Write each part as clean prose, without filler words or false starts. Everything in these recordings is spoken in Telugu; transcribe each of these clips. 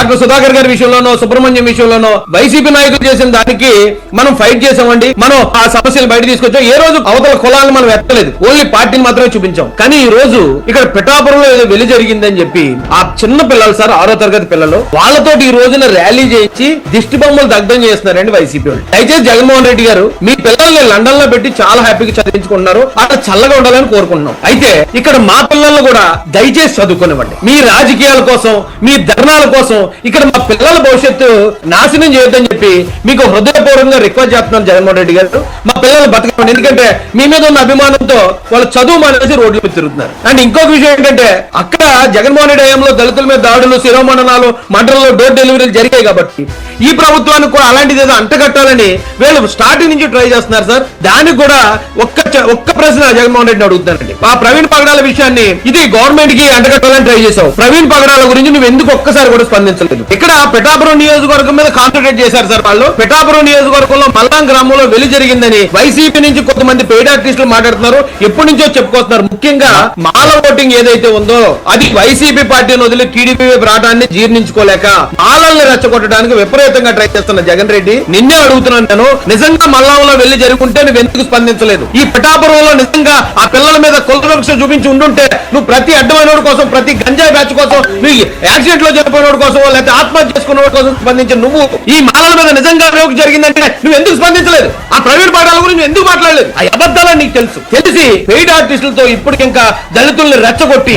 డాక్టర్ సుధాకర్ గారి విషయంలోనో సుబ్రహ్మణ్యం విషయంలోనో వైసీపీ నాయకులు చేసిన దానికి మనం ఫైట్ చేసామండి. మనం ఆ సమస్యలు బయట తీసుకొచ్చాం. ఏ రోజు అవతల కులాలను మనం ఎత్తలేదు, ఓన్లీ పార్టీని మాత్రమే చూపించాం. కానీ ఈ రోజు ఇక్కడ పిఠాపురంలో ఏదో వెలి జరిగిందని చెప్పి ఆ చిన్న పిల్లలు సార్ 6వ తరగతి పిల్లలు వాళ్ళతోటి ఈ రోజున ర్యాలీ చేయించి దిష్టి బొమ్మలు దగ్ధం చేస్తున్నారండి వైసీపీ వాళ్ళు. దయచేసి జగన్మోహన్ రెడ్డి గారు మీ పిల్లల్ని లండన్ లో పెట్టి చాలా హ్యాపీగా చదివించుకుంటున్నారు, అక్కడ చల్లగా ఉండాలని కోరుకుంటున్నాం. అయితే ఇక్కడ మా పిల్లలు కూడా దయచేసి చదువుకునివ్వండి. మీ రాజకీయాల కోసం, మీ ధర్నాల కోసం ఇక్కడ మా పిల్లల భవిష్యత్తు నాశనం చేయొద్దని చెప్పి మీకు హృదయపూర్వకంగా రిక్వెస్ట్ చేస్తున్నాను జగన్మోహన్ రెడ్డి గారు. మా పిల్లలు బతకండి, ఎందుకంటే మీ మీద ఉన్న అభిమానంతో వాళ్ళు చదువు మానేసి రోడ్ల మీద తిరుగుతున్నారు. అండ్ ఇంకొక విషయం ఏంటంటే అక్కడ జగన్మోహన్ రెడ్డి హయాంలో దళితుల మీద దాడులు, శిరోమండనాలు, మండలంలో డోర్ డెలివరీలు జరిగాయి కాబట్టి ఈ ప్రభుత్వానికి కూడా అలాంటిది ఏదో అంటగట్టాలని వీళ్ళు స్టార్టింగ్ నుంచి ట్రై చేస్తున్నారు సార్. దానికి కూడా ఒక్క ప్రశ్న జగన్మోహన్ రెడ్డిని అడుగుతానండి. ఆ ప్రవీణ్ పగడాల విషయాన్ని ఇది గవర్నమెంట్ కి అంటగట్టాలని ట్రై చేశావు. ప్రవీణ్ పగడాల గురించి నువ్వు ఎందుకు ఒక్కసారి కూడా స్పందించలేదు? ఇక్కడ పిఠాపురం నియోజకవర్గం మీద కాన్సన్ట్రేట్ చేశారు సార్ వాళ్ళు. పిఠాపురం నియోజకవర్గంలో మల్లాం గ్రామంలో వెలి జరిగిందని వైసీపీ నుంచి కొంతమంది పెయిడ్ ఆర్టిస్టులు మాట్లాడుతున్నారు, ఎప్పటి నుంచో చెప్పుకొస్తున్నారు. ముఖ్యంగా మాల ఓటింగ్ ఏదైతే ఉందో అది వైసీపీ పార్టీని వదిలి టీడీపీ రావడాన్ని జీర్ణించుకోలేక మాలల్ని రెచ్చగొట్టడానికి విపరీతంగా ట్రై చేస్తున్న జగన్ రెడ్డి నిన్నే అడుగుతున్నాను నేను, నిజంగా మల్లాంలో వెళ్లి జరుగుంటే నువ్వు ఎందుకు స్పందించలేదు? ఈ పిఠాపురంలో నిజంగా ఆ పిల్లల మీద కులవివక్ష చూపించి ఉండుంటే నువ్వు ప్రతి అడ్డమైన కోసం, ప్రతి గంజాయి బ్యాచ్ కోసం, నువ్వు యాక్సిడెంట్ లో చనిపోయిన కోసం, లేకపోతే ఆత్మహత్య చేసుకున్న కోసం స్పందించి నువ్వు ఈ మాలల మీద నిజంగా వివక్ష జరిగిందంటే నువ్వు ఎందుకు స్పందించలేదు? ఆ ప్రవీణ్ పగడాల గురించి ఎందుకు మాట్లాడలేదు? ఆ అబద్ధాలని నీకు తెలుసు. తెలిసి పెయిడ్ ఆర్టిస్టులతో ఇప్పుడు ఇంకా దళితుల్ని రెచ్చగొట్టి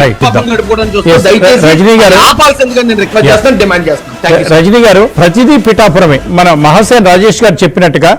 రజనీ గారు ఆపాల్సిందిగా నేను రిక్వెస్ట్ చేస్తాను, డిమాండ్ చేస్తాను. రజనీ గారు ప్రతిదీ పిఠాపురమే. మన మహాసేన్ రాజేష్ గారు చెప్పినట్టుగా